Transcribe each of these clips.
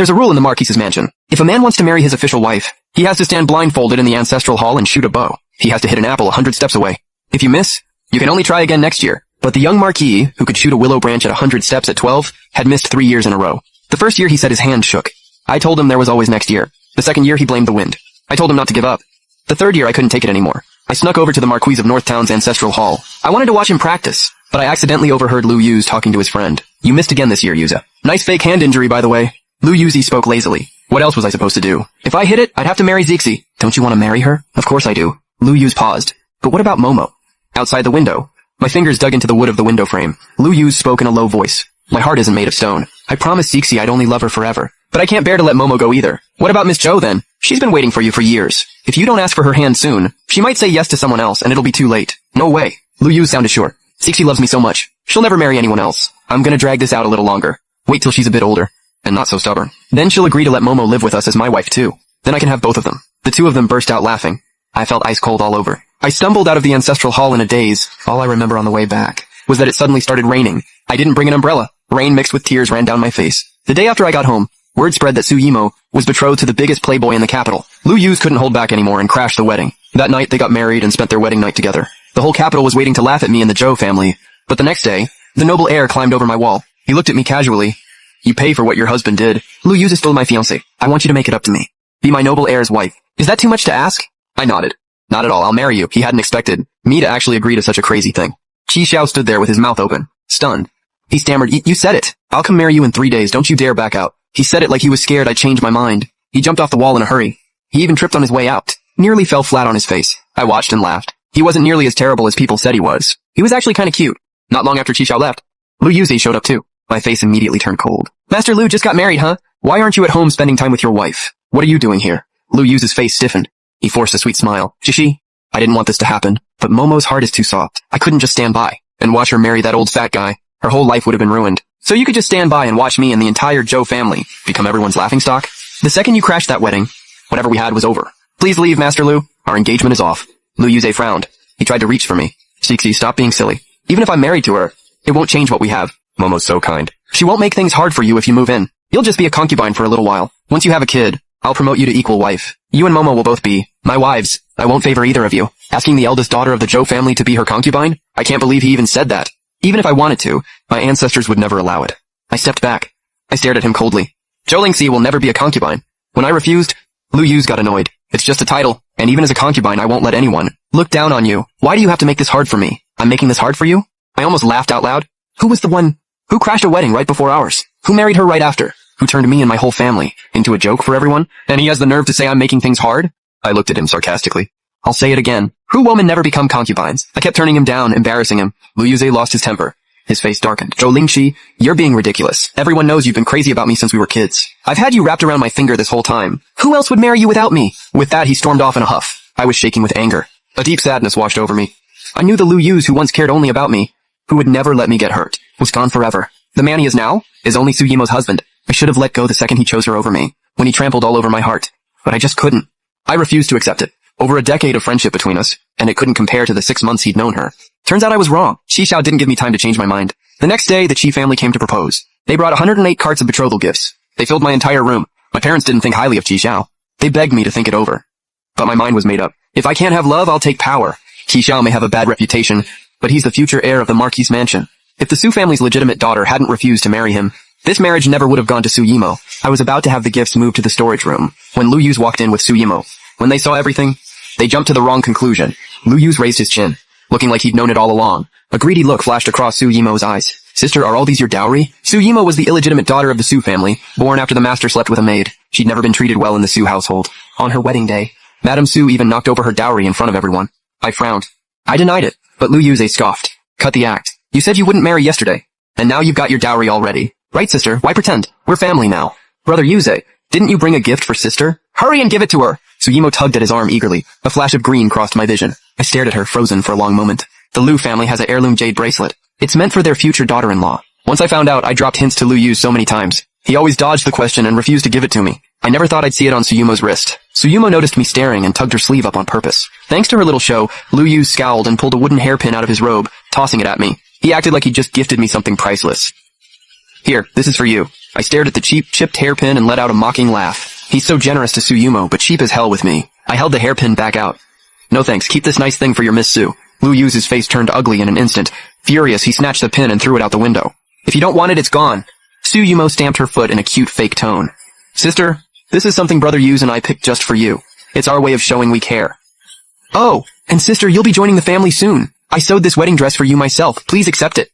There's a rule in the Marquise's mansion. If a man wants to marry his official wife, he has to stand blindfolded in the ancestral hall and shoot a bow. He has to hit an apple 100 steps away. If you miss, you can only try again next year. But the young Marquis, who could shoot a willow branch at 100 steps at 12, had missed 3 years in a row. The first year he said his hand shook. I told him there was always next year. The second year he blamed the wind. I told him not to give up. The third year I couldn't take it anymore. I snuck over to the Marquis of Northtown's ancestral hall. I wanted to watch him practice, but I accidentally overheard Lu Yuz talking to his friend. You missed again this year, Yuza. Nice fake hand injury, by the way. Lu Yuzi spoke lazily. What else was I supposed to do? If I hit it, I'd have to marry Zixi. Don't you want to marry her? Of course I do. Lu Yuz paused. But what about Momo? Outside the window. My fingers dug into the wood of the window frame. Lu Yuz spoke in a low voice. My heart isn't made of stone. I promised Zixi I'd only love her forever. But I can't bear to let Momo go either. What about Miss Joe then? She's been waiting for you for years. If you don't ask for her hand soon, she might say yes to someone else and it'll be too late. No way. Lu Yuz sounded sure. Zixi loves me so much. She'll never marry anyone else. I'm gonna drag this out a little longer. Wait till she's a bit older. And not so stubborn. Then she'll agree to let Momo live with us as my wife too. Then I can have both of them. The two of them burst out laughing. I felt ice cold all over. I stumbled out of the ancestral hall in a daze. All I remember on the way back was that it suddenly started raining. I didn't bring an umbrella. Rain mixed with tears ran down my face. The day after I got home, word spread that Su Yimo was betrothed to the biggest playboy in the capital. Lu Yuz couldn't hold back anymore and crashed the wedding. That night they got married and spent their wedding night together. The whole capital was waiting to laugh at me and the Zhou family. But the next day, the noble heir climbed over my wall. He looked at me casually. You pay for what your husband did. Lu Yuz is still my fiancé. I want you to make it up to me. Be my noble heir's wife. Is that too much to ask? I nodded. Not at all. I'll marry you. He hadn't expected me to actually agree to such a crazy thing. Qi Xiao stood there with his mouth open, stunned. He stammered, You said it. I'll come marry you in 3 days. Don't you dare back out. He said it like he was scared I'd change my mind. He jumped off the wall in a hurry. He even tripped on his way out. Nearly fell flat on his face. I watched and laughed. He wasn't nearly as terrible as people said he was. He was actually kind of cute. Not long after Qi Xiao left, Lu Yuzi showed up too. My face immediately turned cold. Master Lu just got married, huh? Why aren't you at home spending time with your wife? What are you doing here? Lu Yuzi's face stiffened. He forced a sweet smile. Shishi, I didn't want this to happen, but Momo's heart is too soft. I couldn't just stand by and watch her marry that old fat guy. Her whole life would have been ruined. So you could just stand by and watch me and the entire Zhou family become everyone's laughingstock? The second you crashed that wedding, whatever we had was over. Please leave, Master Lu. Our engagement is off. Lu Yuze frowned. He tried to reach for me. Zixi, stop being silly. Even if I'm married to her, it won't change what we have. Momo's so kind. She won't make things hard for you if you move in. You'll just be a concubine for a little while. Once you have a kid, I'll promote you to equal wife. You and Momo will both be my wives. I won't favor either of you. Asking the eldest daughter of the Zhou family to be her concubine? I can't believe he even said that. Even if I wanted to, my ancestors would never allow it. I stepped back. I stared at him coldly. Zhou Lingxi will never be a concubine. When I refused, Lu Yuz got annoyed. It's just a title, and even as a concubine I won't let anyone look down on you. Why do you have to make this hard for me? I'm making this hard for you? I almost laughed out loud. Who was the one who crashed a wedding right before ours? Who married her right after? Who turned me and my whole family into a joke for everyone? And he has the nerve to say I'm making things hard? I looked at him sarcastically. I'll say it again. Who women never become concubines? I kept turning him down, embarrassing him. Lu Yuze lost his temper. His face darkened. Zhou Lingxi, you're being ridiculous. Everyone knows you've been crazy about me since we were kids. I've had you wrapped around my finger this whole time. Who else would marry you without me? With that, he stormed off in a huff. I was shaking with anger. A deep sadness washed over me. I knew the Lu Yuz who once cared only about me, who would never let me get hurt, was gone forever. The man he is now is only Su Yimo's husband. I should have let go the second he chose her over me, when he trampled all over my heart. But I just couldn't. I refused to accept it. Over a decade of friendship between us, and it couldn't compare to the 6 months he'd known her. Turns out I was wrong. Qi Xiao didn't give me time to change my mind. The next day, the Qi family came to propose. They brought 108 carts of betrothal gifts. They filled my entire room. My parents didn't think highly of Qi Xiao. They begged me to think it over. But my mind was made up. If I can't have love, I'll take power. Qi Xiao may have a bad reputation, but he's the future heir of the Marquis mansion. If the Su family's legitimate daughter hadn't refused to marry him, this marriage never would have gone to Su Yimo. I was about to have the gifts moved to the storage room when Lu Yuz walked in with Su Yimo. When they saw everything, they jumped to the wrong conclusion. Lu Yuz raised his chin, looking like he'd known it all along. A greedy look flashed across Su Yimo's eyes. Sister, are all these your dowry? Su Yimo was the illegitimate daughter of the Su family, born after the master slept with a maid. She'd never been treated well in the Su household. On her wedding day, Madame Su even knocked over her dowry in front of everyone. I frowned. I denied it, but Lu Yuze scoffed. Cut the act. You said you wouldn't marry yesterday, and now you've got your dowry already. Right, sister? Why pretend? We're family now. Brother Yuze, didn't you bring a gift for sister? Hurry and give it to her! Su Yimo tugged at his arm eagerly. A flash of green crossed my vision. I stared at her, frozen for a long moment. The Lu family has an heirloom jade bracelet. It's meant for their future daughter-in-law. Once I found out, I dropped hints to Lu Yu so many times. He always dodged the question and refused to give it to me. I never thought I'd see it on Su Yimo's wrist. Su Yimo noticed me staring and tugged her sleeve up on purpose. Thanks to her little show, Lu Yu scowled and pulled a wooden hairpin out of his robe, tossing it at me. He acted like he'd just gifted me something priceless. Here, this is for you. I stared at the cheap, chipped hairpin and let out a mocking laugh. He's so generous to Tsuyumo, but cheap as hell with me. I held the hairpin back out. No thanks, keep this nice thing for your Miss Sue. Lu Yu's face turned ugly in an instant. Furious, he snatched the pin and threw it out the window. If you don't want it, it's gone. Tsuyumo stamped her foot in a cute fake tone. Sister, this is something Brother Yuz and I picked just for you. It's our way of showing we care. Oh, and sister, you'll be joining the family soon. I sewed this wedding dress for you myself. Please accept it.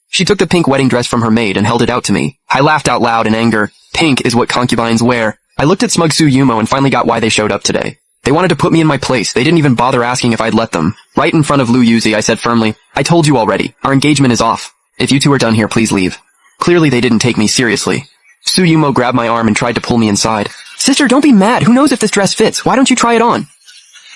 She took the pink wedding dress from her maid and held it out to me. I laughed out loud in anger. Pink is what concubines wear. I looked at smug Tsuyumo and finally got why they showed up today. They wanted to put me in my place. They didn't even bother asking if I'd let them. Right in front of Lu Yuzi, I said firmly, I told you already. Our engagement is off. If you two are done here, please leave. Clearly they didn't take me seriously. Tsuyumo grabbed my arm and tried to pull me inside. Sister, don't be mad. Who knows if this dress fits? Why don't you try it on?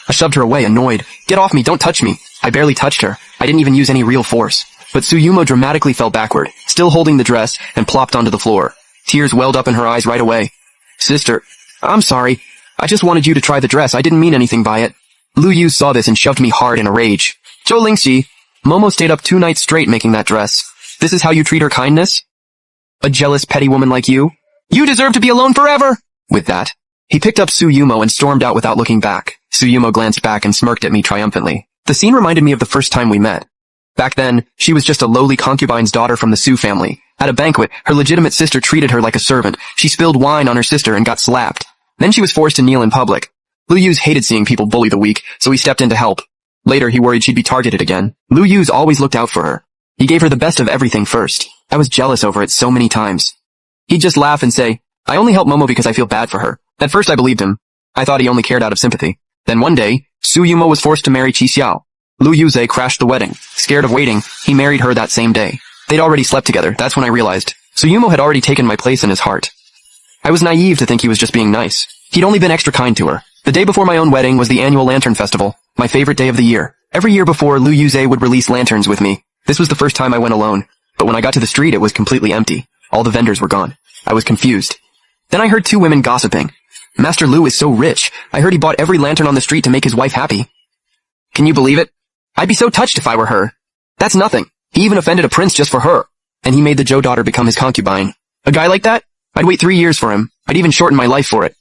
I shoved her away, annoyed. Get off me, don't touch me. I barely touched her. I didn't even use any real force. But Tsuyumo dramatically fell backward, still holding the dress, and plopped onto the floor. Tears welled up in her eyes right away. Sister, I'm sorry. I just wanted you to try the dress. I didn't mean anything by it. Lu Yu saw this and shoved me hard in a rage. Zhou Lingxi, Momo stayed up 2 nights straight making that dress. This is how you treat her kindness? A jealous, petty woman like you? You deserve to be alone forever! With that, he picked up Tsuyumo and stormed out without looking back. Tsuyumo glanced back and smirked at me triumphantly. The scene reminded me of the first time we met. Back then, she was just a lowly concubine's daughter from the Su family. At a banquet, her legitimate sister treated her like a servant. She spilled wine on her sister and got slapped. Then she was forced to kneel in public. Lu Yuz hated seeing people bully the weak, so he stepped in to help. Later, he worried she'd be targeted again. Lu Yuz always looked out for her. He gave her the best of everything first. I was jealous over it so many times. He'd just laugh and say, I only help Momo because I feel bad for her. At first I believed him. I thought he only cared out of sympathy. Then one day, Tsuyumo was forced to marry Qi Xiao. Lu Yuze crashed the wedding. Scared of waiting, he married her that same day. They'd already slept together, that's when I realized. Tsuyumo had already taken my place in his heart. I was naive to think he was just being nice. He'd only been extra kind to her. The day before my own wedding was the annual Lantern Festival, my favorite day of the year. Every year before, Lu Yuze would release lanterns with me. This was the first time I went alone, but when I got to the street it was completely empty. All the vendors were gone. I was confused. Then I heard 2 women gossiping. Master Lu is so rich. I heard he bought every lantern on the street to make his wife happy. Can you believe it? I'd be so touched if I were her. That's nothing. He even offended a prince just for her. And he made the Zhou daughter become his concubine. A guy like that? I'd wait 3 years for him. I'd even shorten my life for it.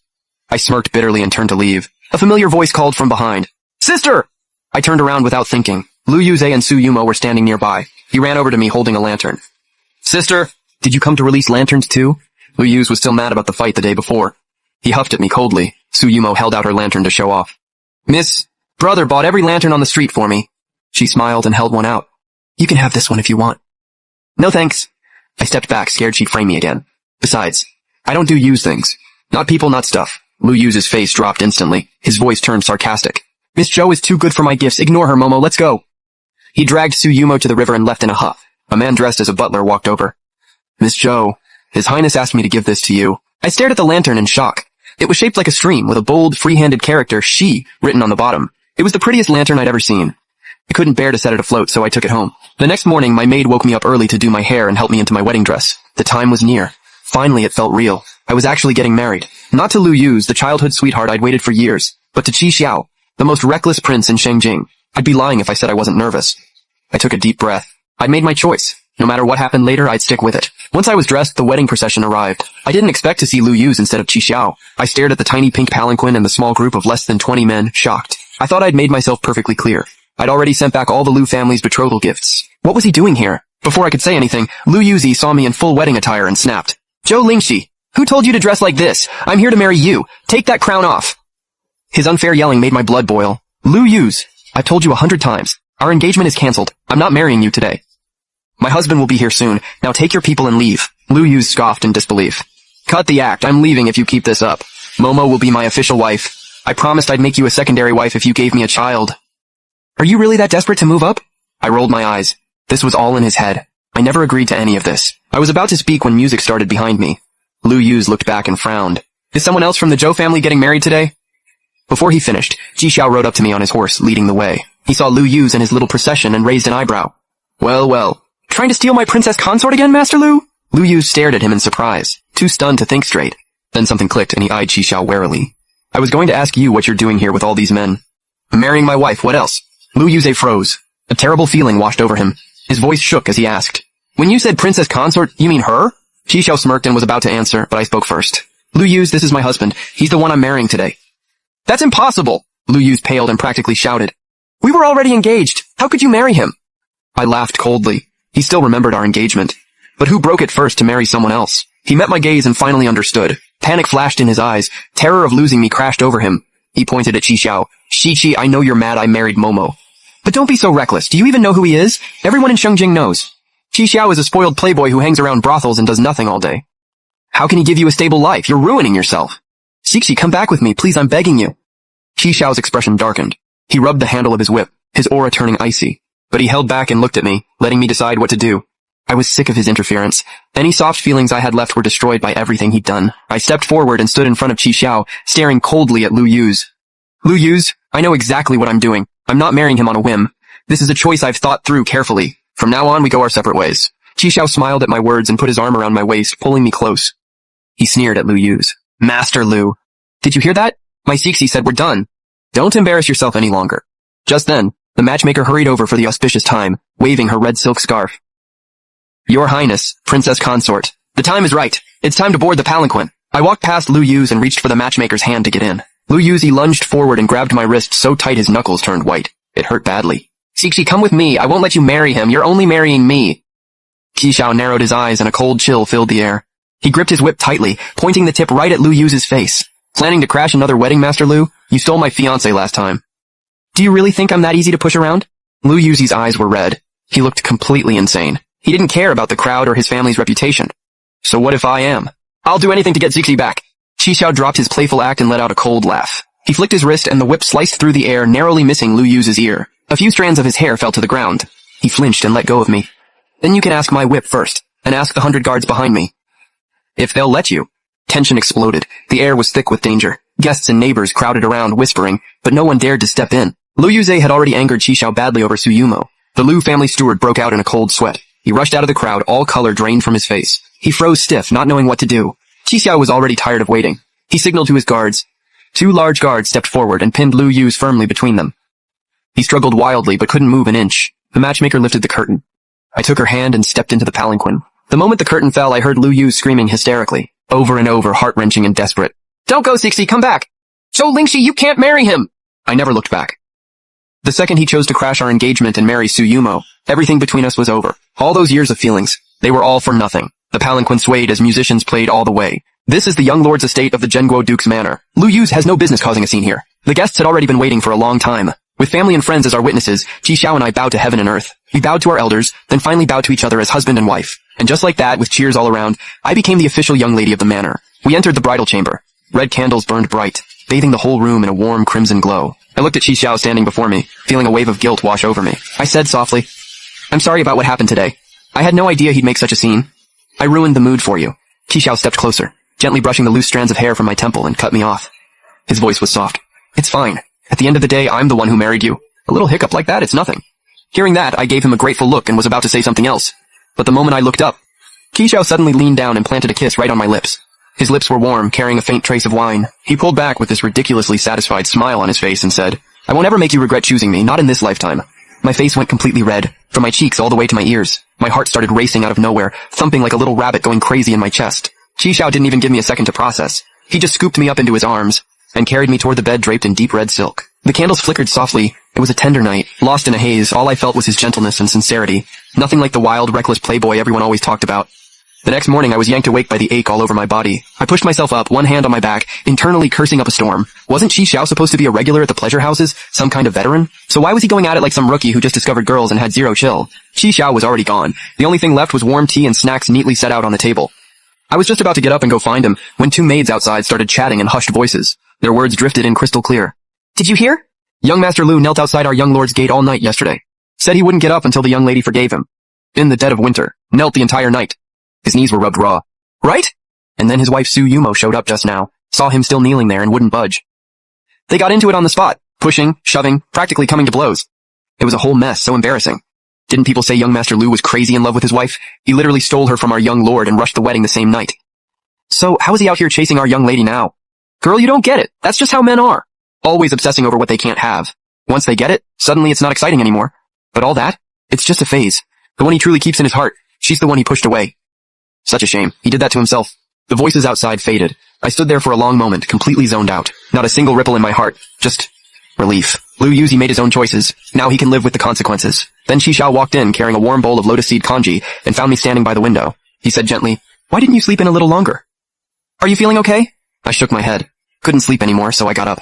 I smirked bitterly and turned to leave. A familiar voice called from behind. Sister! I turned around without thinking. Lu Yuze and Tsuyumo were standing nearby. He ran over to me holding a lantern. Sister, did you come to release lanterns too? Lu Yuz was still mad about the fight the day before. He huffed at me coldly. Tsuyumo held out her lantern to show off. Miss, brother bought every lantern on the street for me. She smiled and held one out. You can have this one if you want. No thanks. I stepped back, scared she'd frame me again. Besides, I don't do use things. Not people, not stuff. Lu Yuz's face dropped instantly. His voice turned sarcastic. Miss Zhou is too good for my gifts. Ignore her, Momo. Let's go. He dragged Tsuyumo to the river and left in a huff. A man dressed as a butler walked over. Miss Zhou, His Highness asked me to give this to you. I stared at the lantern in shock. It was shaped like a stream with a bold, free-handed character, she, written on the bottom. It was the prettiest lantern I'd ever seen. I couldn't bear to set it afloat, so I took it home. The next morning, my maid woke me up early to do my hair and help me into my wedding dress. The time was near. Finally, it felt real. I was actually getting married. Not to Lu Yuz, the childhood sweetheart I'd waited for years, but to Qi Xiao, the most reckless prince in Shengjing. I'd be lying if I said I wasn't nervous. I took a deep breath. I'd made my choice. No matter what happened later, I'd stick with it. Once I was dressed, the wedding procession arrived. I didn't expect to see Lu Yuz instead of Qi Xiao. I stared at the tiny pink palanquin and the small group of less than 20 men, shocked. I thought I'd made myself perfectly clear. I'd already sent back all the Lu family's betrothal gifts. What was he doing here? Before I could say anything, Lu Yuzi saw me in full wedding attire and snapped. Zhou Lingxi, who told you to dress like this? I'm here to marry you. Take that crown off. His unfair yelling made my blood boil. Lu Yuz, I've told you 100 times. Our engagement is cancelled. I'm not marrying you today. My husband will be here soon. Now take your people and leave. Lu Yuz scoffed in disbelief. Cut the act. I'm leaving if you keep this up. Momo will be my official wife. I promised I'd make you a secondary wife if you gave me a child. Are you really that desperate to move up? I rolled my eyes. This was all in his head. I never agreed to any of this. I was about to speak when music started behind me. Lu Yuz looked back and frowned. Is someone else from the Zhou family getting married today? Before he finished, Qi Xiao rode up to me on his horse, leading the way. He saw Lu Yuz and his little procession and raised an eyebrow. Well, well. Trying to steal my princess consort again, Master Lu? Lu Yuz stared at him in surprise, too stunned to think straight. Then something clicked and he eyed Qi Xiao warily. I was going to ask you what you're doing here with all these men. Marrying my wife, what else? Lu Yuze froze. A terrible feeling washed over him. His voice shook as he asked. When you said princess consort, you mean her? Qi Xiao smirked and was about to answer, but I spoke first. Lu Yuz, this is my husband. He's the one I'm marrying today. That's impossible! Lu Yuz paled and practically shouted. We were already engaged. How could you marry him? I laughed coldly. He still remembered our engagement. But who broke it first to marry someone else? He met my gaze and finally understood. Panic flashed in his eyes. Terror of losing me crashed over him. He pointed at Qi Xiao. Qi, I know you're mad I married Momo. But don't be so reckless. Do you even know who he is? Everyone in Shengjing knows. Qi Xiao is a spoiled playboy who hangs around brothels and does nothing all day. How can he give you a stable life? You're ruining yourself. Qi, come back with me, please, I'm begging you. Qi Xiao's expression darkened. He rubbed the handle of his whip, his aura turning icy. But he held back and looked at me, letting me decide what to do. I was sick of his interference. Any soft feelings I had left were destroyed by everything he'd done. I stepped forward and stood in front of Qi Xiao, staring coldly at Lu Yuz. Lu Yuz, I know exactly what I'm doing. I'm not marrying him on a whim. This is a choice I've thought through carefully. From now on, we go our separate ways. Qi Xiao smiled at my words and put his arm around my waist, pulling me close. He sneered at Lu Yuz. Master Lu. Did you hear that? My Cixi said we're done. Don't embarrass yourself any longer. Just then, the matchmaker hurried over for the auspicious time, waving her red silk scarf. Your Highness, Princess Consort. The time is right. It's time to board the palanquin. I walked past Lu Yuz and reached for the matchmaker's hand to get in. Lu Yuz lunged forward and grabbed my wrist so tight his knuckles turned white. It hurt badly. Cixi, come with me. I won't let you marry him. You're only marrying me. Qi Xiao narrowed his eyes and a cold chill filled the air. He gripped his whip tightly, pointing the tip right at Lu Yuz's face. Planning to crash another wedding, Master Lu? You stole my fiancé last time. Do you really think I'm that easy to push around? Lu Yuz's eyes were red. He looked completely insane. He didn't care about the crowd or his family's reputation. So what if I am? I'll do anything to get Cixi back. Qi Xiao dropped his playful act and let out a cold laugh. He flicked his wrist and the whip sliced through the air, narrowly missing Lu Yuz's ear. A few strands of his hair fell to the ground. He flinched and let go of me. Then you can ask my whip first, and ask the 100 guards behind me. If they'll let you. Tension exploded. The air was thick with danger. Guests and neighbors crowded around, whispering, but no one dared to step in. Lu Yuze had already angered Qi Xiao badly over Suyumo. The Lu family steward broke out in a cold sweat. He rushed out of the crowd, all color drained from his face. He froze stiff, not knowing what to do. Qi Xiao was already tired of waiting. He signaled to his guards. 2 large guards stepped forward and pinned Lu Yuz firmly between them. He struggled wildly, but couldn't move an inch. The matchmaker lifted the curtain. I took her hand and stepped into the palanquin. The moment the curtain fell, I heard Lu Yuz screaming hysterically, over and over, heart-wrenching and desperate. Don't go, Cixi, come back! Zhou Lingxi, you can't marry him! I never looked back. The second he chose to crash our engagement and marry Suyumo, everything between us was over. All those years of feelings, they were all for nothing. The palanquin swayed as musicians played all the way. This is the young lord's estate of the Zhenguo Duke's manor. Lu Yuz has no business causing a scene here. The guests had already been waiting for a long time. With family and friends as our witnesses, Qi Xiao and I bowed to heaven and earth. We bowed to our elders, then finally bowed to each other as husband and wife. And just like that, with cheers all around, I became the official young lady of the manor. We entered the bridal chamber. Red candles burned bright, bathing the whole room in a warm crimson glow. I looked at Qi Xiao standing before me, feeling a wave of guilt wash over me. I said softly, I'm sorry about what happened today. I had no idea he'd make such a scene. I ruined the mood for you. Qi Xiao stepped closer, gently brushing the loose strands of hair from my temple and cut me off. His voice was soft. It's fine. At the end of the day, I'm the one who married you. A little hiccup like that, it's nothing. Hearing that, I gave him a grateful look and was about to say something else. But the moment I looked up, Qi Xiao suddenly leaned down and planted a kiss right on my lips. His lips were warm, carrying a faint trace of wine. He pulled back with this ridiculously satisfied smile on his face and said, I won't ever make you regret choosing me, not in this lifetime. My face went completely red, from my cheeks all the way to my ears. My heart started racing out of nowhere, thumping like a little rabbit going crazy in my chest. Qi Xiao didn't even give me a second to process. He just scooped me up into his arms and carried me toward the bed draped in deep red silk. The candles flickered softly. It was a tender night. Lost in a haze, all I felt was his gentleness and sincerity. Nothing like the wild, reckless playboy everyone always talked about. The next morning I was yanked awake by the ache all over my body. I pushed myself up, one hand on my back, internally cursing up a storm. Wasn't Qi Xiao supposed to be a regular at the pleasure houses? Some kind of veteran? So why was he going at it like some rookie who just discovered girls and had zero chill? Qi Xiao was already gone. The only thing left was warm tea and snacks neatly set out on the table. I was just about to get up and go find him, when 2 maids outside started chatting in hushed voices. Their words drifted in crystal clear. Did you hear? Young Master Lu knelt outside our young lord's gate all night yesterday. Said he wouldn't get up until the young lady forgave him. In the dead of winter. Knelt the entire night. His knees were rubbed raw. Right? And then his wife Suyumo showed up just now, saw him still kneeling there and wouldn't budge. They got into it on the spot, pushing, shoving, practically coming to blows. It was a whole mess, so embarrassing. Didn't people say young Master Lu was crazy in love with his wife? He literally stole her from our young lord and rushed the wedding the same night. So how is he out here chasing our young lady now? Girl, you don't get it. That's just how men are. Always obsessing over what they can't have. Once they get it, suddenly it's not exciting anymore. But all that? It's just a phase. The one he truly keeps in his heart, she's the one he pushed away. Such a shame. He did that to himself. The voices outside faded. I stood there for a long moment, completely zoned out. Not a single ripple in my heart. Just relief. Lu Yuzi made his own choices. Now he can live with the consequences. Then Qi Xiao walked in, carrying a warm bowl of lotus seed congee, and found me standing by the window. He said gently, "Why didn't you sleep in a little longer? Are you feeling okay?" I shook my head. Couldn't sleep anymore, so I got up.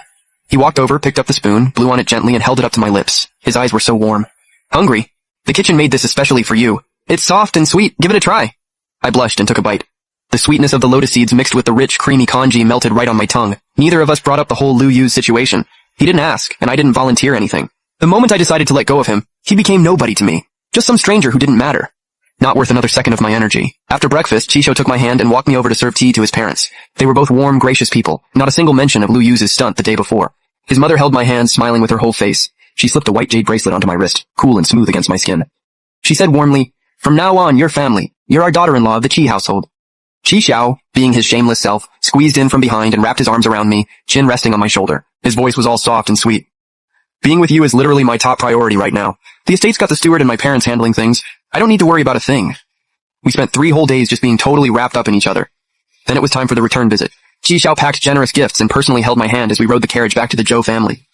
He walked over, picked up the spoon, blew on it gently, and held it up to my lips. His eyes were so warm. "Hungry? The kitchen made this especially for you. It's soft and sweet. Give it a try." I blushed and took a bite. The sweetness of the lotus seeds mixed with the rich, creamy congee melted right on my tongue. Neither of us brought up the whole Lu Yu's situation. He didn't ask, and I didn't volunteer anything. The moment I decided to let go of him, he became nobody to me. Just some stranger who didn't matter. Not worth another second of my energy. After breakfast, Chisho took my hand and walked me over to serve tea to his parents. They were both warm, gracious people. Not a single mention of Lu Yu's stunt the day before. His mother held my hand, smiling with her whole face. She slipped a white jade bracelet onto my wrist, cool and smooth against my skin. She said warmly, "From now on, you're family. You're our daughter-in-law of the Qi household." Qi Xiao, being his shameless self, squeezed in from behind and wrapped his arms around me, chin resting on my shoulder. His voice was all soft and sweet. "Being with you is literally my top priority right now. The estate's got the steward and my parents handling things. I don't need to worry about a thing." We spent 3 whole days just being totally wrapped up in each other. Then it was time for the return visit. Qi Xiao packed generous gifts and personally held my hand as we rode the carriage back to the Zhou family.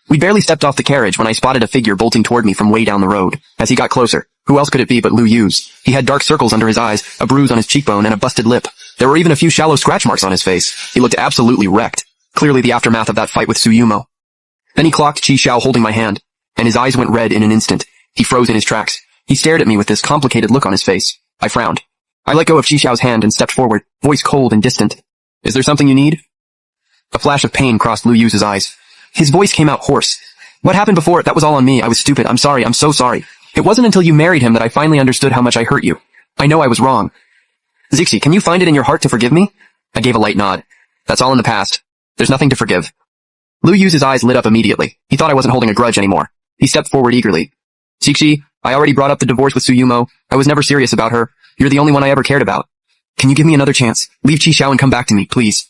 We barely stepped off the carriage when I spotted a figure bolting toward me from way down the road. As he got closer, who else could it be but Lu Yu's? He had dark circles under his eyes, a bruise on his cheekbone, and a busted lip. There were even a few shallow scratch marks on his face. He looked absolutely wrecked. Clearly the aftermath of that fight with Su Yumo. Then he clocked Qi Xiao holding my hand, and his eyes went red in an instant. He froze in his tracks. He stared at me with this complicated look on his face. I frowned. I let go of Qi Xiao's hand and stepped forward, voice cold and distant. "Is there something you need?" A flash of pain crossed Lu Yu's eyes. His voice came out hoarse. "What happened before? That was all on me. I was stupid. I'm sorry. I'm so sorry. It wasn't until you married him that I finally understood how much I hurt you. I know I was wrong. Zixi, can you find it in your heart to forgive me?" I gave a light nod. "That's all in the past. There's nothing to forgive." Lu Yu's eyes lit up immediately. He thought I wasn't holding a grudge anymore. He stepped forward eagerly. "Zixi, I already brought up the divorce with Su Yumo. I was never serious about her. You're the only one I ever cared about. Can you give me another chance? Leave Qi Xiao and come back to me, please."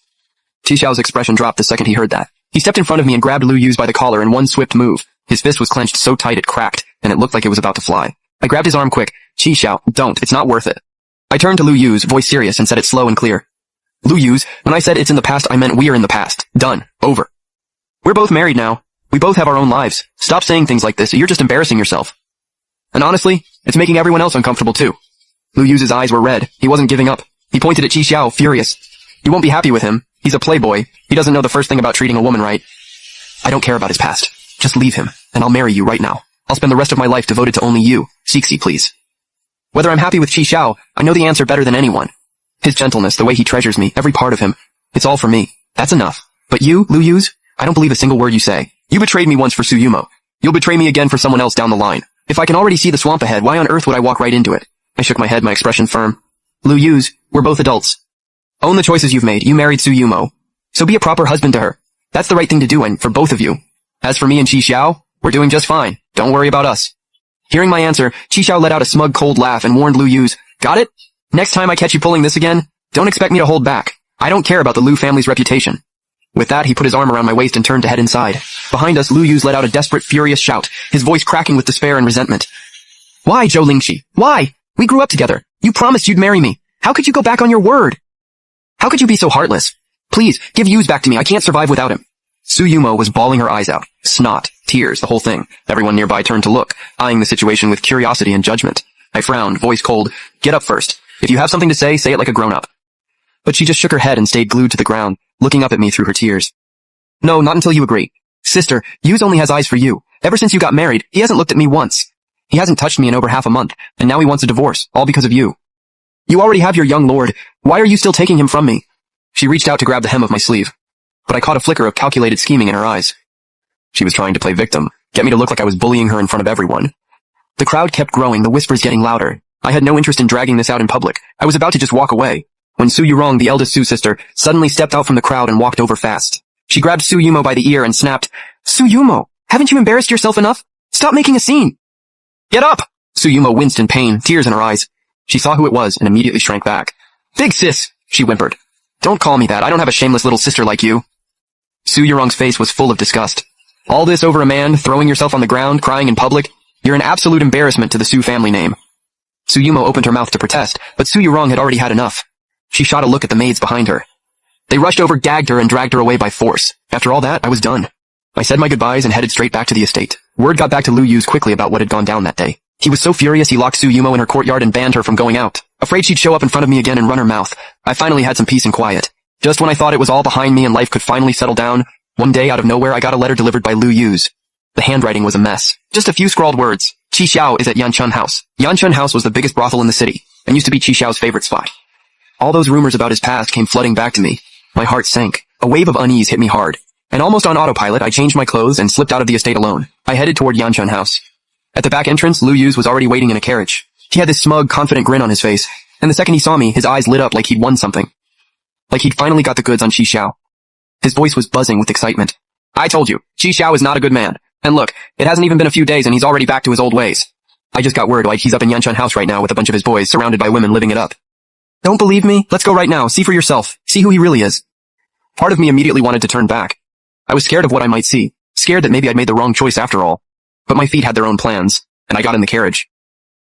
Qi Xiao's expression dropped the second he heard that. He stepped in front of me and grabbed Lu Yu's by the collar in one swift move. His fist was clenched so tight it cracked, and it looked like it was about to fly. I grabbed his arm quick. "Qi Xiao, don't. It's not worth it." I turned to Lu Yu's, voice serious, and said it slow and clear. "Lu Yu's, when I said it's in the past, I meant we are in the past. Done. Over. We're both married now. We both have our own lives. Stop saying things like this. You're just embarrassing yourself. And honestly, it's making everyone else uncomfortable too." Lu Yu's eyes were red. He wasn't giving up. He pointed at Qi Xiao, furious. "You won't be happy with him. He's a playboy. He doesn't know the first thing about treating a woman right. I don't care about his past. Just leave him, and I'll marry you right now. I'll spend the rest of my life devoted to only you. Cixi, please." Whether I'm happy with Qi Xiao, I know the answer better than anyone. His gentleness, the way he treasures me, every part of him. It's all for me. That's enough. But you, Lu Yu's, I don't believe a single word you say. You betrayed me once for Su Yumo. You'll betray me again for someone else down the line. If I can already see the swamp ahead, why on earth would I walk right into it? I shook my head, my expression firm. "Lu Yu's, we're both adults. Own the choices you've made. You married Su Yumo. So be a proper husband to her. That's the right thing to do, and for both of you. As for me and Qi Xiao, we're doing just fine. Don't worry about us." Hearing my answer, Qi Xiao let out a smug, cold laugh and warned Lu Yu's, "Got it? Next time I catch you pulling this again, don't expect me to hold back. I don't care about the Lu family's reputation." With that, he put his arm around my waist and turned to head inside. Behind us, Lu Yu's let out a desperate, furious shout, his voice cracking with despair and resentment. "Why, Zhou Lingxi? Why? We grew up together. You promised you'd marry me. How could you go back on your word? How could you be so heartless? Please, give Yuz back to me. I can't survive without him." Su Yumo was bawling her eyes out. Snot, tears, the whole thing. Everyone nearby turned to look, eyeing the situation with curiosity and judgment. I frowned, voice cold. "Get up first. If you have something to say it like a grown-up." But she just shook her head and stayed glued to the ground, looking up at me through her tears. "No, not until you agree. Sister, Yuz only has eyes for you. Ever since you got married, he hasn't looked at me once. He hasn't touched me in over half a month, and now he wants a divorce, all because of you. You already have your young lord. Why are you still taking him from me?" She reached out to grab the hem of my sleeve, but I caught a flicker of calculated scheming in her eyes. She was trying to play victim, get me to look like I was bullying her in front of everyone. The crowd kept growing, the whispers getting louder. I had no interest in dragging this out in public. I was about to just walk away, when Su Yurong, the eldest Su sister, suddenly stepped out from the crowd and walked over fast. She grabbed Su Yumo by the ear and snapped, "Su Yumo, haven't you embarrassed yourself enough? Stop making a scene." "Get up!" Su Yumo winced in pain, tears in her eyes. She saw who it was and immediately shrank back. "Big sis," she whimpered. "Don't call me that. I don't have a shameless little sister like you." Su Yurong's face was full of disgust. "All this over a man, throwing yourself on the ground, crying in public? You're an absolute embarrassment to the Su family name." Suyumo opened her mouth to protest, but Su Yurong had already had enough. She shot a look at the maids behind her. They rushed over, gagged her, and dragged her away by force. After all that, I was done. I said my goodbyes and headed straight back to the estate. Word got back to Lu Yu's quickly about what had gone down that day. He was so furious he locked Suyumo in her courtyard and banned her from going out. Afraid she'd show up in front of me again and run her mouth, I finally had some peace and quiet. Just when I thought it was all behind me and life could finally settle down, one day out of nowhere I got a letter delivered by Lu Yu's. The handwriting was a mess. Just a few scrawled words. Qi Xiao is at Yanchun House. Yanchun House was the biggest brothel in the city, and used to be Qi Xiao's favorite spot. All those rumors about his past came flooding back to me. My heart sank. A wave of unease hit me hard. And almost on autopilot, I changed my clothes and slipped out of the estate alone. I headed toward Yanchun House. At the back entrance, Lu Yu's was already waiting in a carriage. He had this smug, confident grin on his face, and the second he saw me, his eyes lit up like he'd won something. Like he'd finally got the goods on Qi Xiao. His voice was buzzing with excitement. I told you, Qi Xiao is not a good man. And look, it hasn't even been a few days and he's already back to his old ways. I just got word like he's up in Yanchun House right now with a bunch of his boys surrounded by women living it up. Don't believe me? Let's go right now, see for yourself, see who he really is. Part of me immediately wanted to turn back. I was scared of what I might see, scared that maybe I'd made the wrong choice after all. But my feet had their own plans, and I got in the carriage.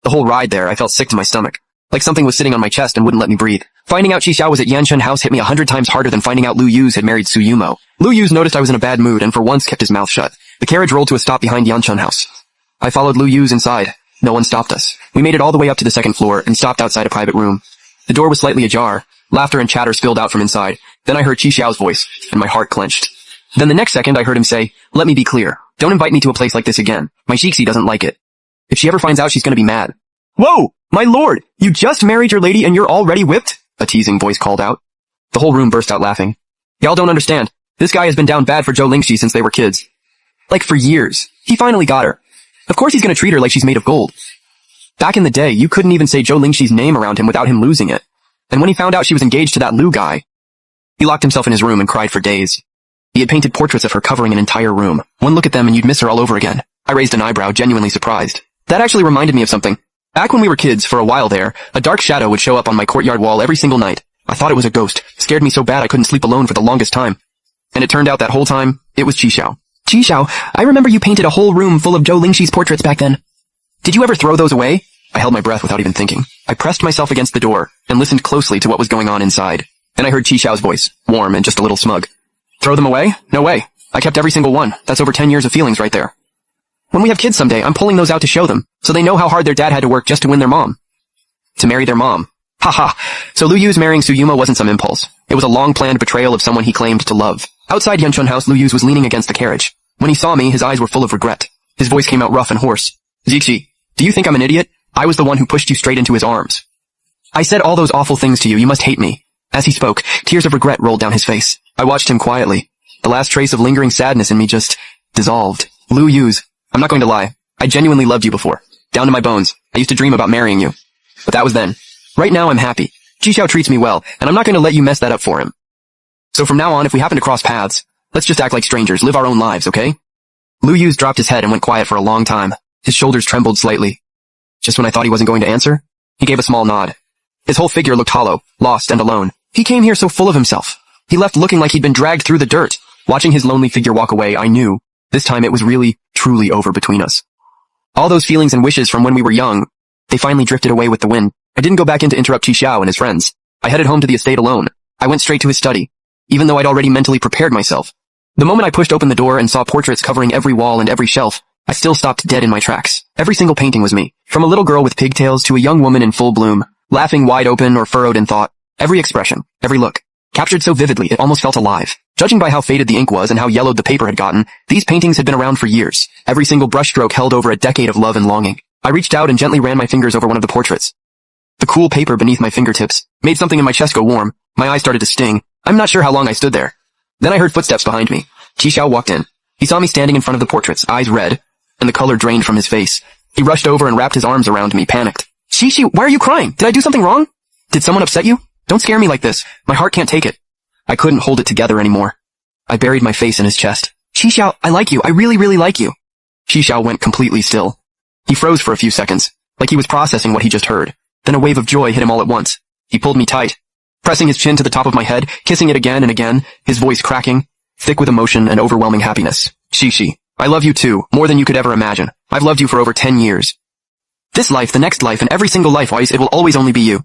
The whole ride there, I felt sick to my stomach, like something was sitting on my chest and wouldn't let me breathe. Finding out Qi Xiao was at Yanchun House hit me 100 times harder than finding out Lu Yu's had married Suyumo. Lu Yu's noticed I was in a bad mood and for once kept his mouth shut. The carriage rolled to a stop behind Yanchun House. I followed Lu Yu's inside. No one stopped us. We made it all the way up to the second floor and stopped outside a private room. The door was slightly ajar. Laughter and chatter spilled out from inside. Then I heard Qi Xiao's voice, and my heart clenched. Then the next second I heard him say, "Let me be clear. Don't invite me to a place like this again. My Shixi doesn't like it. If she ever finds out, she's gonna be mad." "Whoa! My lord! You just married your lady and you're already whipped?" a teasing voice called out. The whole room burst out laughing. "Y'all don't understand. This guy has been down bad for Zhou Lingxi since they were kids. Like for years. He finally got her. Of course he's gonna treat her like she's made of gold. Back in the day, you couldn't even say Zhou Lingxi's name around him without him losing it. And when he found out she was engaged to that Lu guy, he locked himself in his room and cried for days. He had painted portraits of her covering an entire room. One look at them and you'd miss her all over again." I raised an eyebrow, genuinely surprised. That actually reminded me of something. Back when we were kids, for a while there, a dark shadow would show up on my courtyard wall every single night. I thought it was a ghost. Scared me so bad I couldn't sleep alone for the longest time. And it turned out that whole time, it was Qi Xiao. "Qi Xiao, I remember you painted a whole room full of Zhou Lingxi's portraits back then. Did you ever throw those away?" I held my breath without even thinking. I pressed myself against the door and listened closely to what was going on inside. Then I heard Qi Xiao's voice, warm and just a little smug. "Throw them away? No way. I kept every single one. That's over 10 years of feelings right there. When we have kids someday, I'm pulling those out to show them, so they know how hard their dad had to work just to win their mom. To marry their mom. Haha. So Lu Yu's marrying Suyumo wasn't some impulse. It was a long-planned betrayal of someone he claimed to love." Outside Yanchun House, Lu Yu's was leaning against the carriage. When he saw me, his eyes were full of regret. His voice came out rough and hoarse. "Zixi, do you think I'm an idiot? I was the one who pushed you straight into his arms. I said all those awful things to you. You must hate me." As he spoke, tears of regret rolled down his face. I watched him quietly. The last trace of lingering sadness in me just dissolved. "Lu Yu's, I'm not going to lie. I genuinely loved you before. Down to my bones. I used to dream about marrying you. But that was then. Right now I'm happy. Qi Xiao treats me well, and I'm not going to let you mess that up for him. So from now on, if we happen to cross paths, let's just act like strangers, live our own lives, okay?" Lu Yu's dropped his head and went quiet for a long time. His shoulders trembled slightly. Just when I thought he wasn't going to answer, he gave a small nod. His whole figure looked hollow, lost and alone. He came here so full of himself. He left looking like he'd been dragged through the dirt. Watching his lonely figure walk away, I knew, this time it was really, truly over between us. All those feelings and wishes from when we were young, they finally drifted away with the wind. I didn't go back in to interrupt Qi Xiao and his friends. I headed home to the estate alone. I went straight to his study, even though I'd already mentally prepared myself. The moment I pushed open the door and saw portraits covering every wall and every shelf, I still stopped dead in my tracks. Every single painting was me. From a little girl with pigtails to a young woman in full bloom, laughing wide open or furrowed in thought. Every expression, every look, captured so vividly it almost felt alive. Judging by how faded the ink was and how yellowed the paper had gotten, these paintings had been around for years. Every single brushstroke held over a decade of love and longing. I reached out and gently ran my fingers over one of the portraits. The cool paper beneath my fingertips made something in my chest go warm. My eyes started to sting. I'm not sure how long I stood there. Then I heard footsteps behind me. Qi Xiao walked in. He saw me standing in front of the portraits, eyes red, and the color drained from his face. He rushed over and wrapped his arms around me, panicked. "Xixi, why are you crying? Did I do something wrong? Did someone upset you? Don't scare me like this. My heart can't take it." I couldn't hold it together anymore. I buried my face in his chest. "Qi Xiao, I like you. I really, really like you." Qi Xiao went completely still. He froze for a few seconds, like he was processing what he just heard. Then a wave of joy hit him all at once. He pulled me tight, pressing his chin to the top of my head, kissing it again and again, his voice cracking, thick with emotion and overwhelming happiness. "Xixi, I love you too, more than you could ever imagine. I've loved you for over 10 years. This life, the next life, and every single life, it will always only be you.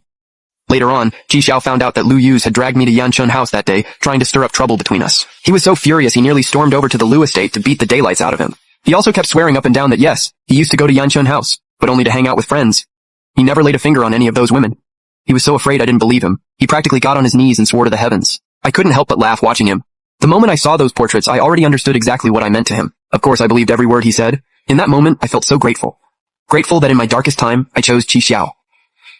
Later on, Ji Xiao found out that Lu Yuz had dragged me to Yan Chun house that day, trying to stir up trouble between us. He was so furious he nearly stormed over to the Lu estate to beat the daylights out of him. He also kept swearing up and down that yes, he used to go to Yan Chun house, but only to hang out with friends. He never laid a finger on any of those women. He was so afraid I didn't believe him. He practically got on his knees and swore to the heavens. I couldn't help but laugh watching him. The moment I saw those portraits, I already understood exactly what I meant to him. Of course, I believed every word he said. In that moment, I felt so grateful. Grateful that in my darkest time, I chose Qi Xiao.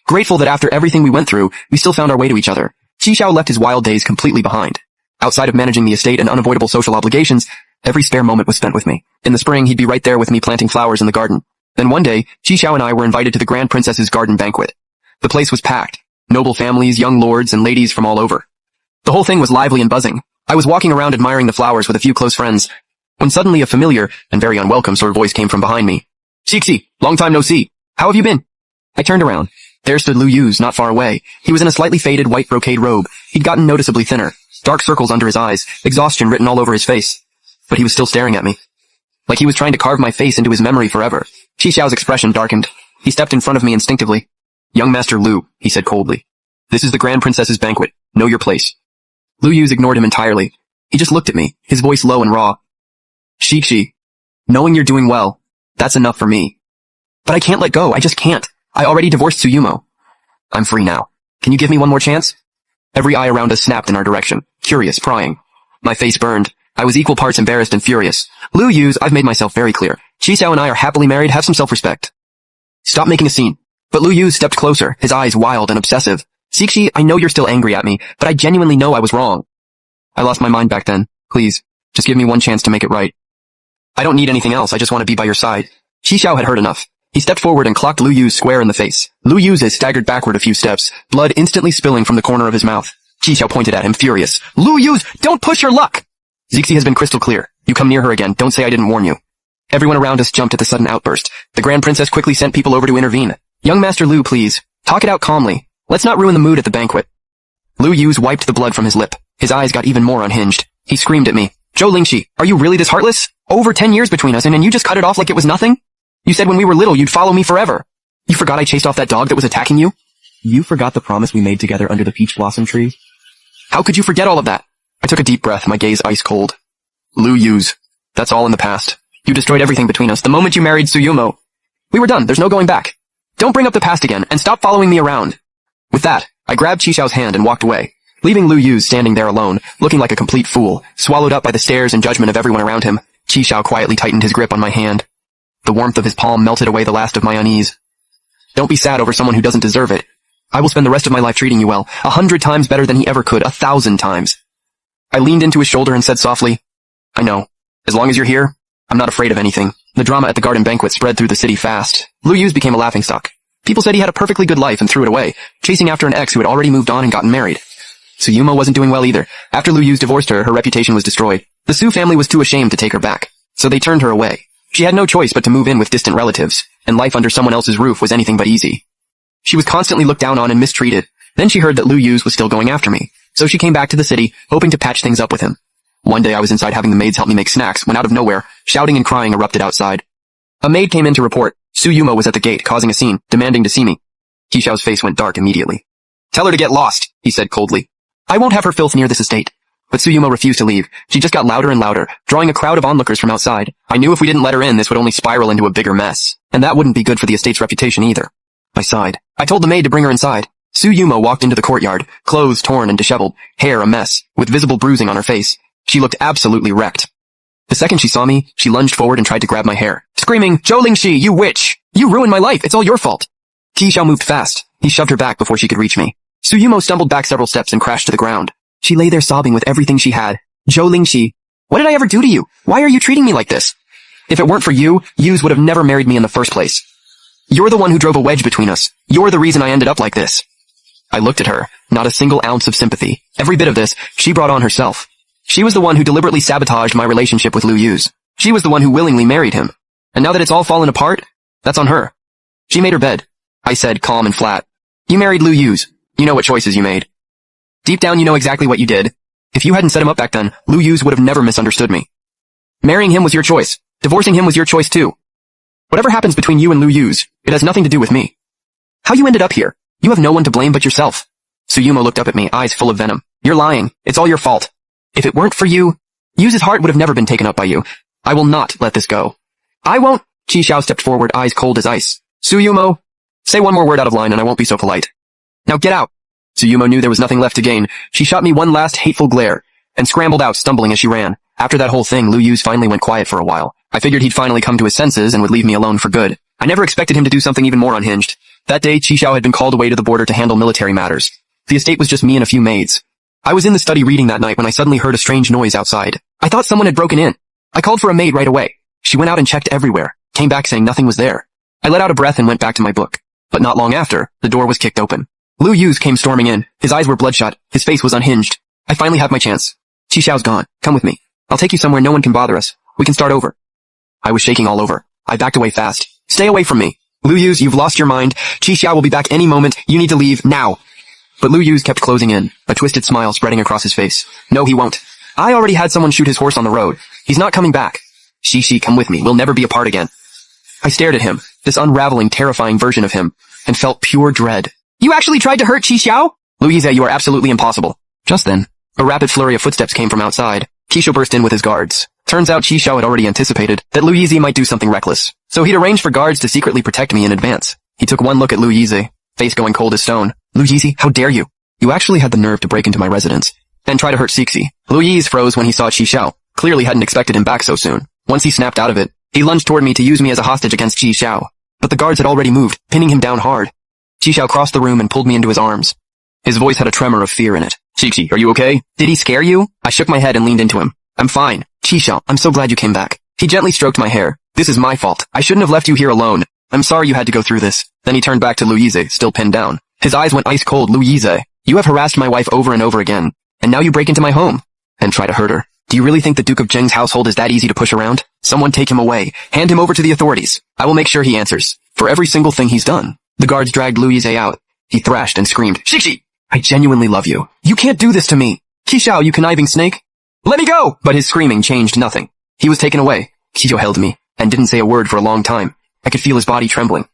Grateful that after everything we went through, we still found our way to each other. Qi Xiao left his wild days completely behind. Outside of managing the estate and unavoidable social obligations, every spare moment was spent with me. In the spring, he'd be right there with me planting flowers in the garden. Then one day, Qi Xiao and I were invited to the Grand Princess's garden banquet. The place was packed. Noble families, young lords, and ladies from all over. The whole thing was lively and buzzing. I was walking around admiring the flowers with a few close friends, when suddenly a familiar and very unwelcome sort of voice came from behind me. Xixi, long time no see. How have you been? I turned around. There stood Lu Yuz not far away. He was in a slightly faded white brocade robe. He'd gotten noticeably thinner, dark circles under his eyes, exhaustion written all over his face. But he was still staring at me. Like he was trying to carve my face into his memory forever. Qi Xiao's expression darkened. He stepped in front of me instinctively. Young Master Lu, he said coldly. This is the Grand Princess's banquet. Know your place. Lu Yuz ignored him entirely. He just looked at me, his voice low and raw. Xixi, knowing you're doing well, that's enough for me. But I can't let go, I just can't. I already divorced Tsuyumo. I'm free now. Can you give me one more chance? Every eye around us snapped in our direction, curious, prying. My face burned. I was equal parts embarrassed and furious. Lu Yuz, I've made myself very clear. Qi Xiao and I are happily married, have some self-respect. Stop making a scene. But Lu Yuz stepped closer, his eyes wild and obsessive. Xixi, I know you're still angry at me, but I genuinely know I was wrong. I lost my mind back then. Please, just give me one chance to make it right. I don't need anything else, I just want to be by your side. Qi Xiao had heard enough. He stepped forward and clocked Lu Yuz square in the face. Lu Yuz staggered backward a few steps, blood instantly spilling from the corner of his mouth. Qi Xiao pointed at him, furious. Lu Yuz, don't push your luck! Xixi has been crystal clear. You come near her again, don't say I didn't warn you. Everyone around us jumped at the sudden outburst. The Grand Princess quickly sent people over to intervene. Young Master Lu, please. Talk it out calmly. Let's not ruin the mood at the banquet. Lu Yuz wiped the blood from his lip. His eyes got even more unhinged. He screamed at me. Zhou Lingxi, are you really this heartless? Over 10 years between us and you just cut it off like it was nothing? You said when we were little you'd follow me forever. You forgot I chased off that dog that was attacking you? You forgot the promise we made together under the peach blossom tree? How could you forget all of that? I took a deep breath, my gaze ice cold. Lu Yuz, that's all in the past. You destroyed everything between us the moment you married Tsuyumo. We were done, there's no going back. Don't bring up the past again, and stop following me around. With that, I grabbed Qi Xiao's hand and walked away, leaving Lu Yuz standing there alone, looking like a complete fool, swallowed up by the stares and judgment of everyone around him. Qi Xiao quietly tightened his grip on my hand. The warmth of his palm melted away the last of my unease. Don't be sad over someone who doesn't deserve it. I will spend the rest of my life treating you well, 100 times better than he ever could, 1,000 times. I leaned into his shoulder and said softly, I know. As long as you're here, I'm not afraid of anything. The drama at the garden banquet spread through the city fast. Lu Yuz became a laughingstock. People said he had a perfectly good life and threw it away, chasing after an ex who had already moved on and gotten married. Tsuyumo wasn't doing well either. After Lu Yuz divorced her, her reputation was destroyed. The Su family was too ashamed to take her back, so they turned her away. She had no choice but to move in with distant relatives, and life under someone else's roof was anything but easy. She was constantly looked down on and mistreated. Then she heard that Lu Yuz was still going after me, so she came back to the city, hoping to patch things up with him. One day I was inside having the maids help me make snacks when out of nowhere, shouting and crying erupted outside. A maid came in to report. Tsuyumo was at the gate, causing a scene, demanding to see me. Qi Xiao's face went dark immediately. Tell her to get lost, he said coldly. I won't have her filth near this estate. But Tsuyumo refused to leave. She just got louder and louder, drawing a crowd of onlookers from outside. I knew if we didn't let her in, this would only spiral into a bigger mess. And that wouldn't be good for the estate's reputation either. I sighed. I told the maid to bring her inside. Tsuyumo walked into the courtyard, clothes torn and disheveled, hair a mess, with visible bruising on her face. She looked absolutely wrecked. The second she saw me, she lunged forward and tried to grab my hair, screaming, Zhou Lingxi, you witch! You ruined my life, it's all your fault! Qi Xiao moved fast. He shoved her back before she could reach me. Tsuyumo stumbled back several steps and crashed to the ground. She lay there sobbing with everything she had. Zhou Lingxi, what did I ever do to you? Why are you treating me like this? If it weren't for you, Yuz would have never married me in the first place. You're the one who drove a wedge between us. You're the reason I ended up like this. I looked at her, not a single ounce of sympathy. Every bit of this, she brought on herself. She was the one who deliberately sabotaged my relationship with Lu Yuz. She was the one who willingly married him. And now that it's all fallen apart, that's on her. She made her bed. I said, calm and flat. You married Lu Yuz. You know what choices you made. Deep down you know exactly what you did. If you hadn't set him up back then, Lu Yuz would have never misunderstood me. Marrying him was your choice. Divorcing him was your choice too. Whatever happens between you and Lu Yuz, it has nothing to do with me. How you ended up here? You have no one to blame but yourself. Suyumo looked up at me, eyes full of venom. You're lying. It's all your fault. If it weren't for you, Yuz's heart would have never been taken up by you. I will not let this go. I won't. Qi Xiao stepped forward, eyes cold as ice. Suyumo, say one more word out of line and I won't be so polite. Now get out. Suyumo knew there was nothing left to gain. She shot me one last hateful glare and scrambled out, stumbling as she ran. After that whole thing, Lu Yuz finally went quiet for a while. I figured he'd finally come to his senses and would leave me alone for good. I never expected him to do something even more unhinged. That day, Qi Xiao had been called away to the border to handle military matters. The estate was just me and a few maids. I was in the study reading that night when I suddenly heard a strange noise outside. I thought someone had broken in. I called for a maid right away. She went out and checked everywhere, came back saying nothing was there. I let out a breath and went back to my book. But not long after, the door was kicked open. Lu Yuz came storming in. His eyes were bloodshot. His face was unhinged. I finally have my chance. Qi Xiao's gone. Come with me. I'll take you somewhere no one can bother us. We can start over. I was shaking all over. I backed away fast. Stay away from me. Lu Yuz, you've lost your mind. Qi Xiao will be back any moment. You need to leave now. But Lu Yuz kept closing in, a twisted smile spreading across his face. No, he won't. I already had someone shoot his horse on the road. He's not coming back. Xi, come with me. We'll never be apart again. I stared at him, this unraveling, terrifying version of him, and felt pure dread. You actually tried to hurt Qi Xiao? Louise, you are absolutely impossible. Just then, a rapid flurry of footsteps came from outside. Qisho burst in with his guards. Turns out Qi Xiao had already anticipated that Lu Yizi might do something reckless, so he'd arranged for guards to secretly protect me in advance. He took one look at Lu Yizi, face going cold as stone. Lu Yizi, how dare you? You actually had the nerve to break into my residence and try to hurt Cixi. Lu Yizi froze when he saw Qi Xiao. Clearly hadn't expected him back so soon. Once he snapped out of it, he lunged toward me to use me as a hostage against Qi Xiao. But the guards had already moved, pinning him down hard. Qi Xiao crossed the room and pulled me into his arms. His voice had a tremor of fear in it. Cixi, are you okay? Did he scare you? I shook my head and leaned into him. I'm fine. Qi Xiao, I'm so glad you came back. He gently stroked my hair. This is my fault. I shouldn't have left you here alone. I'm sorry you had to go through this. Then he turned back to Lu Yizi, still pinned down. His eyes went ice cold. Lu Yizi, you have harassed my wife over and over again. And now you break into my home and try to hurt her. Do you really think the Duke of Zheng's household is that easy to push around? Someone take him away. Hand him over to the authorities. I will make sure he answers for every single thing he's done. The guards dragged Lu Yizi out. He thrashed and screamed, Xixi! I genuinely love you. You can't do this to me. Qi Xiao, you conniving snake. Let me go! But his screaming changed nothing. He was taken away. Qisho held me and didn't say a word for a long time. I could feel his body trembling.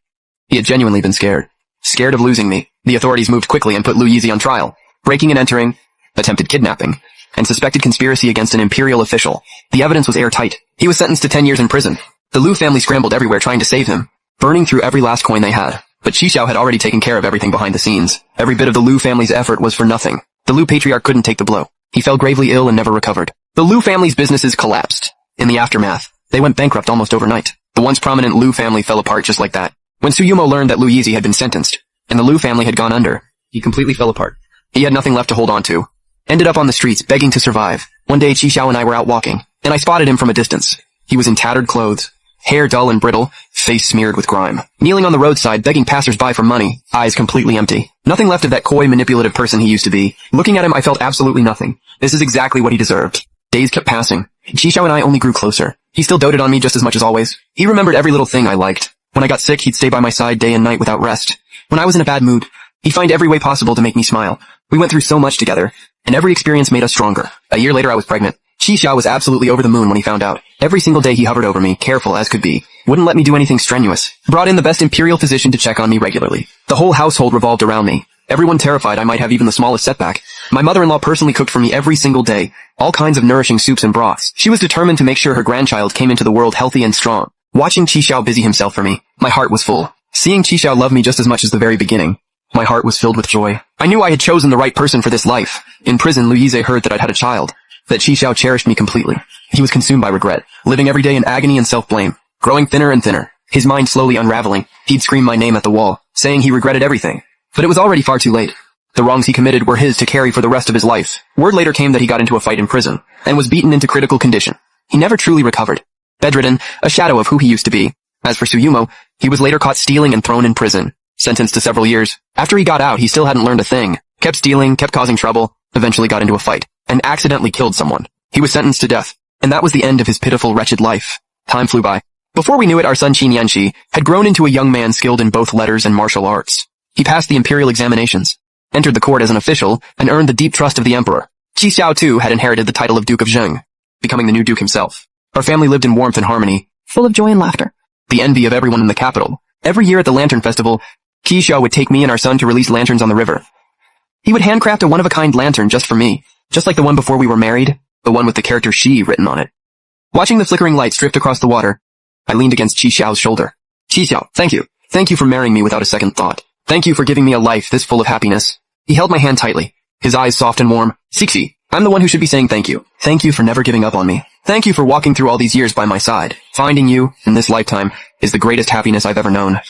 He had genuinely been scared. Scared of losing me. The authorities moved quickly and put Lu Yizi on trial. Breaking and entering, attempted kidnapping, and suspected conspiracy against an imperial official. The evidence was airtight. He was sentenced to 10 years in prison. The Lu family scrambled everywhere trying to save him, burning through every last coin they had. But Qi Xiao had already taken care of everything behind the scenes. Every bit of the Lu family's effort was for nothing. The Lu patriarch couldn't take the blow. He fell gravely ill and never recovered. The Lu family's businesses collapsed. In the aftermath, they went bankrupt almost overnight. The once prominent Lu family fell apart just like that. When Suyumo learned that Lu Yizi had been sentenced, and the Lu family had gone under, he completely fell apart. He had nothing left to hold on to. Ended up on the streets, begging to survive. One day Qi Xiao and I were out walking, and I spotted him from a distance. He was in tattered clothes, hair dull and brittle, face smeared with grime. Kneeling on the roadside, begging passers-by for money, eyes completely empty. Nothing left of that coy, manipulative person he used to be. Looking at him, I felt absolutely nothing. This is exactly what he deserved. Days kept passing. Qi Xiao and I only grew closer. He still doted on me just as much as always. He remembered every little thing I liked. When I got sick, he'd stay by my side day and night without rest. When I was in a bad mood, he'd find every way possible to make me smile. We went through so much together, and every experience made us stronger. A year later, I was pregnant. Qi Xiao was absolutely over the moon when he found out. Every single day he hovered over me, careful as could be. Wouldn't let me do anything strenuous. Brought in the best imperial physician to check on me regularly. The whole household revolved around me. Everyone terrified I might have even the smallest setback. My mother-in-law personally cooked for me every single day. All kinds of nourishing soups and broths. She was determined to make sure her grandchild came into the world healthy and strong. Watching Qi Xiao busy himself for me, my heart was full. Seeing Qi Xiao love me just as much as the very beginning, my heart was filled with joy. I knew I had chosen the right person for this life. In prison, Lu Yizi heard that I'd had a child. That Qi Xiao cherished me completely. He was consumed by regret, living every day in agony and self-blame, growing thinner and thinner, his mind slowly unraveling. He'd scream my name at the wall, saying he regretted everything. But it was already far too late. The wrongs he committed were his to carry for the rest of his life. Word later came that he got into a fight in prison, and was beaten into critical condition. He never truly recovered. Bedridden, a shadow of who he used to be. As for Suyumo, he was later caught stealing and thrown in prison, sentenced to several years. After he got out, he still hadn't learned a thing. Kept stealing, kept causing trouble, eventually got into a fight, and accidentally killed someone. He was sentenced to death, and that was the end of his pitiful, wretched life. Time flew by. Before we knew it, our son Qin Yanxi had grown into a young man skilled in both letters and martial arts. He passed the imperial examinations, entered the court as an official, and earned the deep trust of the emperor. Qi Xiao too had inherited the title of Duke of Zheng, becoming the new duke himself. Our family lived in warmth and harmony, full of joy and laughter. the envy of everyone in the capital. Every year at the Lantern Festival, Qi would take me and our son to release lanterns on the river. He would handcraft a one-of-a-kind lantern just for me, just like the one before we were married, the one with the character Xi written on it. Watching the flickering lights drift across the water, I leaned against Qi Xiao's shoulder. Qi Xiao, thank you. Thank you for marrying me without a second thought. Thank you for giving me a life this full of happiness. He held my hand tightly, his eyes soft and warm. Xixi, I'm the one who should be saying thank you. Thank you for never giving up on me. Thank you for walking through all these years by my side. Finding you, in this lifetime, is the greatest happiness I've ever known.